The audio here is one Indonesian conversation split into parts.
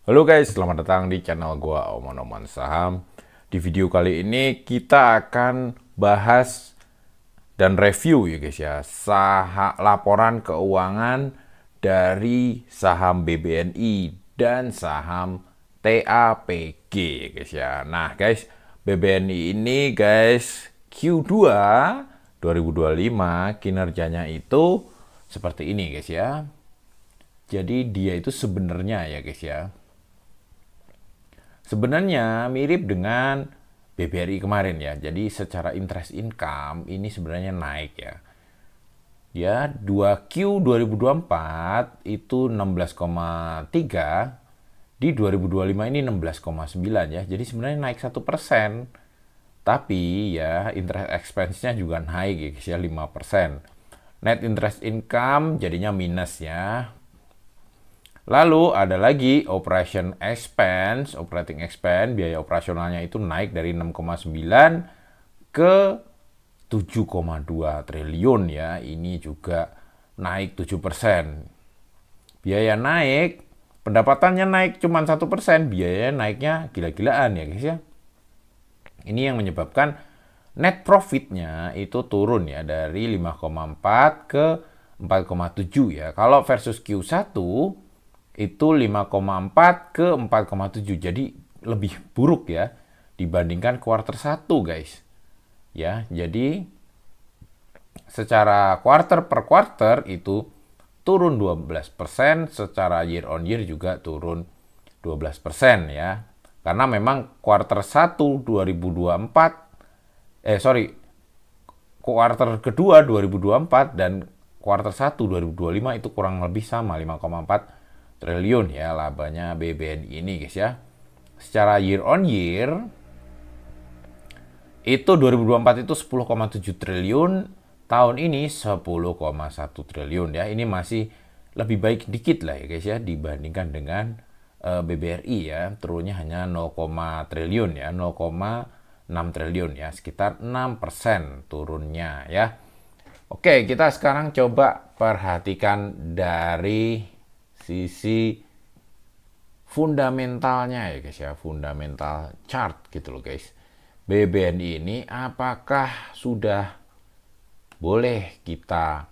Halo guys, selamat datang di channel gua Oman Saham. Di video kali ini kita akan bahas dan review ya guys ya, laporan keuangan dari saham BBNI dan saham TAPG ya guys ya. Nah guys, BBNI ini guys Q2 2025 kinerjanya itu seperti ini guys ya. Jadi dia itu sebenarnya ya guys ya, sebenarnya mirip dengan BBRI kemarin ya. Jadi secara interest income ini sebenarnya naik ya. Ya, 2Q 2024 itu 16,3, di 2025 ini 16,9 ya. Jadi sebenarnya naik 1%. Tapi ya interest expense-nya juga naik ya guys ya, 5%. Net interest income jadinya minus ya. Lalu ada lagi operating expense, biaya operasionalnya itu naik dari 6,9 ke 7,2 triliun ya. Ini juga naik 7%. Biaya naik, pendapatannya naik cuma 1%, biayanya naiknya gila-gilaan ya guys ya. Ini yang menyebabkan net profitnya itu turun ya dari 5,4 ke 4,7 ya. Kalau versus Q1 itu 5,4 ke 4,7. Jadi lebih buruk ya dibandingkan kuartal 1 guys. Ya, jadi secara quarter per quarter itu turun 12%, secara year on year juga turun 12% ya. Karena memang kuartal 1 2024 kuartal kedua 2024 dan kuartal 1 2025 itu kurang lebih sama 5,4 triliun ya labanya BBNI ini guys ya. Secara year on year itu 2024 itu 10,7 triliun, tahun ini 10,1 triliun ya. Ini masih lebih baik dikit lah ya guys ya dibandingkan dengan BBRI ya. Turunnya hanya 0, triliun ya, 0,6 triliun ya, sekitar 6% turunnya ya. Oke, kita sekarang coba perhatikan dari sisi fundamentalnya ya guys ya, fundamental chart gitu loh guys. BBNI ini apakah sudah boleh kita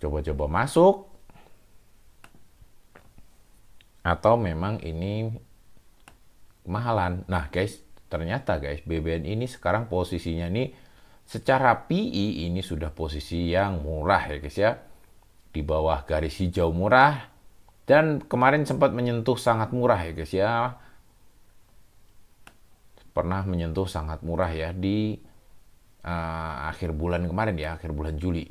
coba-coba masuk atau memang ini kemahalan. Nah guys, ternyata guys BBNI ini sekarang posisinya ini secara PE ini sudah posisi yang murah ya guys ya, di bawah garis hijau murah. Dan kemarin sempat menyentuh sangat murah ya guys ya. Pernah menyentuh sangat murah ya di akhir bulan kemarin ya, akhir bulan Juli.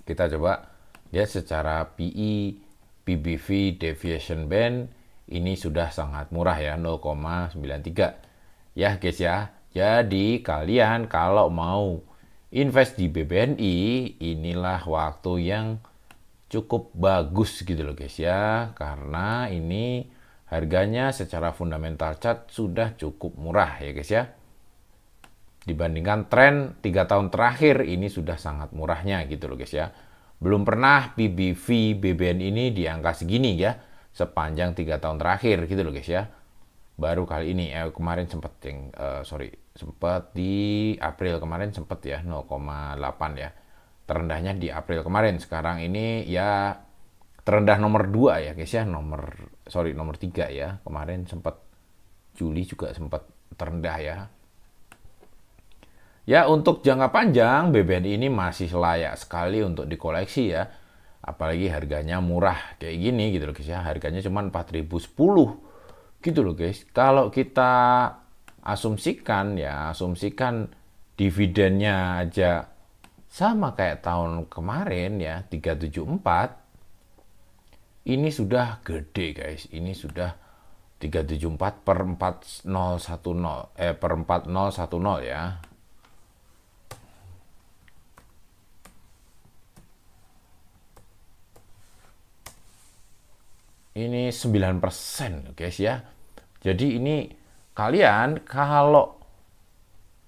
Kita coba lihat secara PE, PBV, deviation band ini sudah sangat murah ya, 0,93. Ya guys ya. Jadi kalian kalau mau invest di BBNI, inilah waktu yang cukup bagus gitu loh guys ya, karena ini harganya secara fundamental chart sudah cukup murah ya guys ya, dibandingkan tren 3 tahun terakhir ini sudah sangat murahnya gitu loh guys ya. Belum pernah PBV BBN ini di angka segini ya sepanjang 3 tahun terakhir gitu loh guys ya. Baru kali ini kemarin sempat sempat di April kemarin sempat ya 0,8 ya, terendahnya di April kemarin. Sekarang ini ya terendah nomor 2 ya guys ya, nomor 3 ya. Kemarin sempat Juli juga sempat terendah ya. Ya untuk jangka panjang BBNI ini masih layak sekali untuk dikoleksi ya. Apalagi harganya murah kayak gini gitu loh guys ya. Harganya cuma 4.010 gitu loh guys. Kalau kita asumsikan dividennya aja sama kayak tahun kemarin ya, 374. Ini sudah gede guys. Ini sudah 374 per 4010 per 4010 ya. Ini 9% guys ya. Jadi ini kalian kalau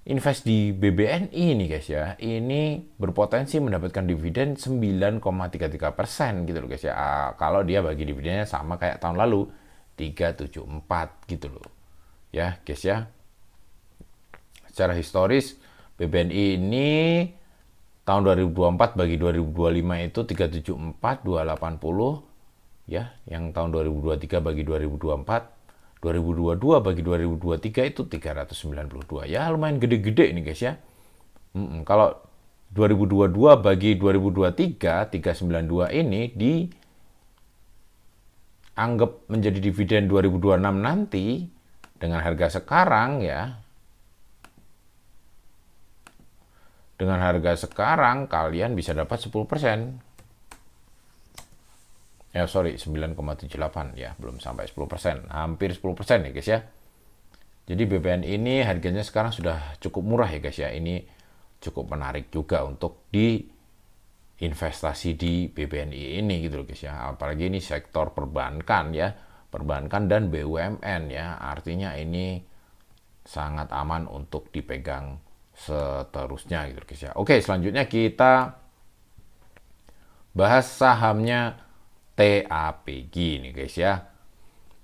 invest di BBNI nih guys ya, ini berpotensi mendapatkan dividen 9,33% gitu loh guys ya. Kalau dia bagi dividennya sama kayak tahun lalu 374 gitu loh. Ya guys ya. Secara historis BBNI ini tahun 2024 bagi 2025 itu 374, 280 ya, yang tahun 2023 bagi 2024, 2022 bagi 2023 itu 392. Ya lumayan gede-gede ini guys ya. Kalau 2022 bagi 2023 392 ini dianggap menjadi dividen 2026 nanti dengan harga sekarang ya. Dengan harga sekarang kalian bisa dapat 10%. Ya sorry 9,78 ya, belum sampai 10%, hampir 10% ya guys ya. Jadi BBN ini harganya sekarang sudah cukup murah ya guys ya. Ini cukup menarik juga untuk diinvestasi di BBNI ini gitu loh guys ya. Apalagi ini sektor perbankan ya, perbankan dan BUMN ya. Artinya ini sangat aman untuk dipegang seterusnya gitu guys ya. Oke, selanjutnya kita bahas sahamnya TAPG nih guys ya.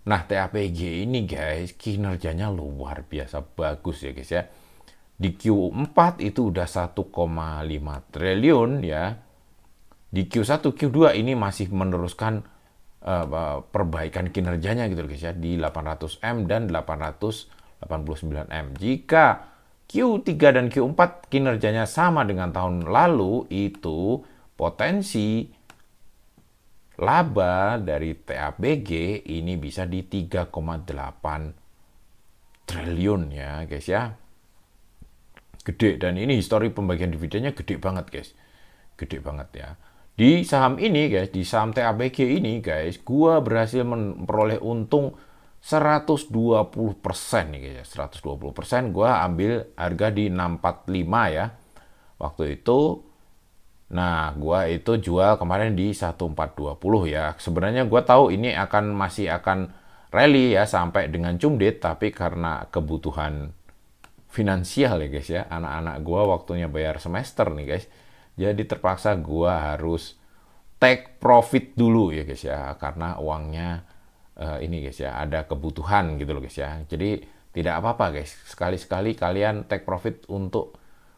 Nah, TAPG ini guys kinerjanya luar biasa bagus ya guys ya. Di Q4 itu udah 1,5 triliun ya. Di Q1, Q2 ini masih meneruskan perbaikan kinerjanya gitu guys ya, di 800M dan 889M. Jika Q3 dan Q4 kinerjanya sama dengan tahun lalu, itu potensi laba dari TAPG ini bisa di 3,8 triliun ya guys ya. Gede, dan ini histori pembagian dividennya gede banget guys. Gede banget ya. Di saham ini guys, di saham TAPG ini guys, gua berhasil memperoleh untung 120% nih guys ya. 120%, gua ambil harga di 645 ya. Waktu itu. Nah, gua itu jual kemarin di 1420 ya. Sebenarnya gua tahu ini masih akan rally ya sampai dengan cumdit, tapi karena kebutuhan finansial ya guys ya, anak-anak gua waktunya bayar semester nih guys. Jadi terpaksa gua harus take profit dulu ya guys ya, karena uangnya ini guys ya, ada kebutuhan gitu loh guys ya. Jadi tidak apa-apa guys, sekali-sekali kalian take profit untuk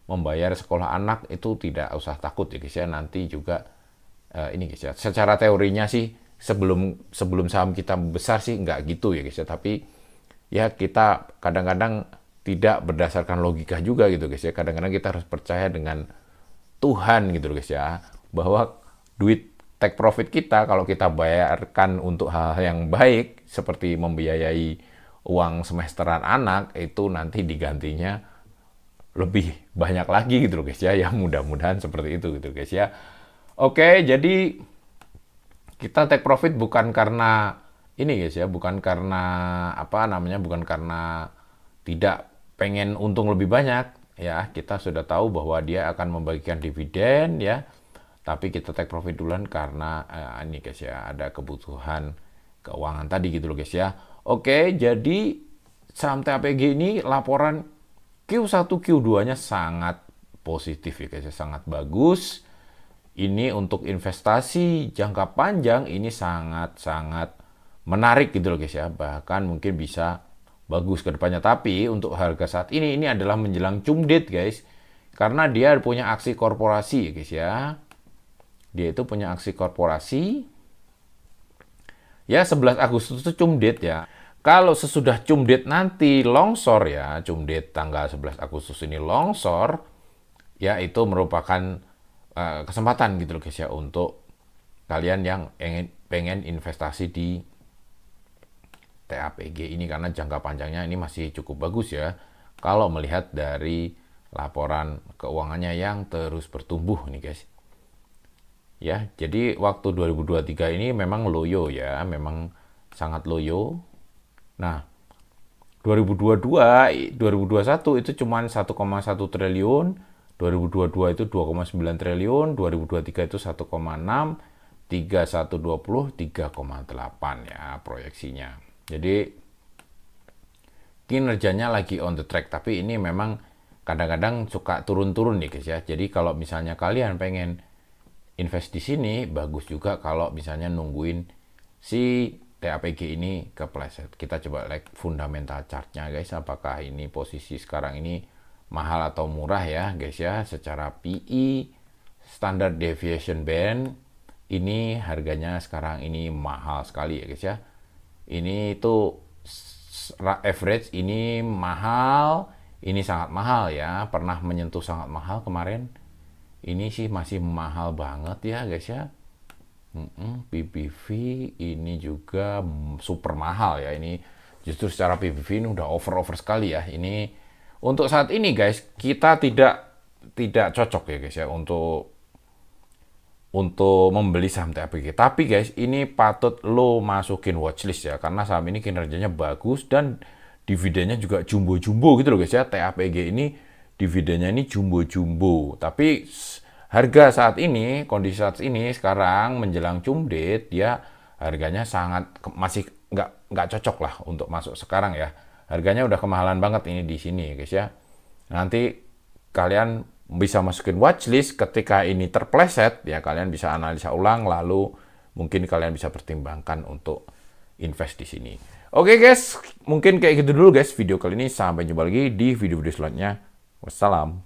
membayar sekolah anak, itu tidak usah takut ya guys ya. Nanti juga ini guys ya, secara teorinya sih sebelum saham kita besar sih nggak gitu ya guys ya, tapi ya kita kadang-kadang tidak berdasarkan logika juga gitu guys ya. Kadang-kadang kita harus percaya dengan Tuhan gitu guys ya, bahwa duit take profit kita kalau kita bayarkan untuk hal-hal yang baik seperti membiayai uang semesteran anak, itu nanti digantinya lebih banyak lagi gitu loh guys ya. Ya mudah-mudahan seperti itu gitu guys ya. Oke, jadi kita take profit bukan karena ini guys ya, bukan karena apa namanya, bukan karena tidak pengen untung lebih banyak ya. Kita sudah tahu bahwa dia akan membagikan dividen ya, tapi kita take profit duluan karena ini guys ya, ada kebutuhan keuangan tadi gitu loh guys ya. Oke, jadi saham TAPG ini laporan Q1, Q2-nya sangat positif ya guys ya, sangat bagus. Ini untuk investasi jangka panjang ini sangat-sangat menarik gitu loh guys ya. Bahkan mungkin bisa bagus ke depannya. Tapi untuk harga saat ini adalah menjelang cumdit guys. Karena dia punya aksi korporasi ya guys ya. Dia itu punya aksi korporasi. Ya 11 Agustus itu cumdit ya. Kalau sesudah cumdit nanti longsor ya, cumdit tanggal 11 Agustus ini longsor, ya itu merupakan kesempatan gitu loh guys ya, untuk kalian yang pengen investasi di TAPG ini, karena jangka panjangnya ini masih cukup bagus ya, kalau melihat dari laporan keuangannya yang terus bertumbuh nih guys. Ya, jadi waktu 2023 ini memang loyo ya, memang sangat loyo. Nah, 2022, 2021 itu cuma 1,1 triliun, 2022 itu 2,9 triliun, 2023 itu 1,6, 3120, 3,8 ya proyeksinya. Jadi kinerjanya lagi on the track, tapi ini memang kadang-kadang suka turun-turun nih guys ya. Jadi kalau misalnya kalian pengen invest di sini, bagus juga kalau misalnya nungguin si TAPG ini kepleset. Kita coba like fundamental chartnya guys, apakah ini posisi sekarang ini mahal atau murah ya guys ya. Secara PE, standard deviation band, ini harganya sekarang ini mahal sekali ya guys ya. Ini tuh average ini mahal, ini sangat mahal ya, pernah menyentuh sangat mahal kemarin. Ini sih masih mahal banget ya guys ya. PBV ini juga super mahal ya. Ini justru secara PBV ini udah over sekali ya. Ini untuk saat ini guys, kita tidak cocok ya guys ya untuk membeli saham TAPG. Tapi guys, ini patut lo masukin watchlist ya, karena saham ini kinerjanya bagus dan dividennya juga jumbo-jumbo gitu loh guys ya. TAPG ini dividennya ini jumbo-jumbo. Tapi harga saat ini, kondisi saat ini sekarang menjelang cumdate, dia harganya masih nggak cocok lah untuk masuk sekarang ya. Harganya udah kemahalan banget ini di sini guys ya. Nanti kalian bisa masukin watchlist, ketika ini terpleset ya kalian bisa analisa ulang, lalu mungkin kalian bisa pertimbangkan untuk invest di sini. Oke guys, mungkin kayak gitu dulu guys video kali ini. Sampai jumpa lagi di video-video selanjutnya. Wassalam.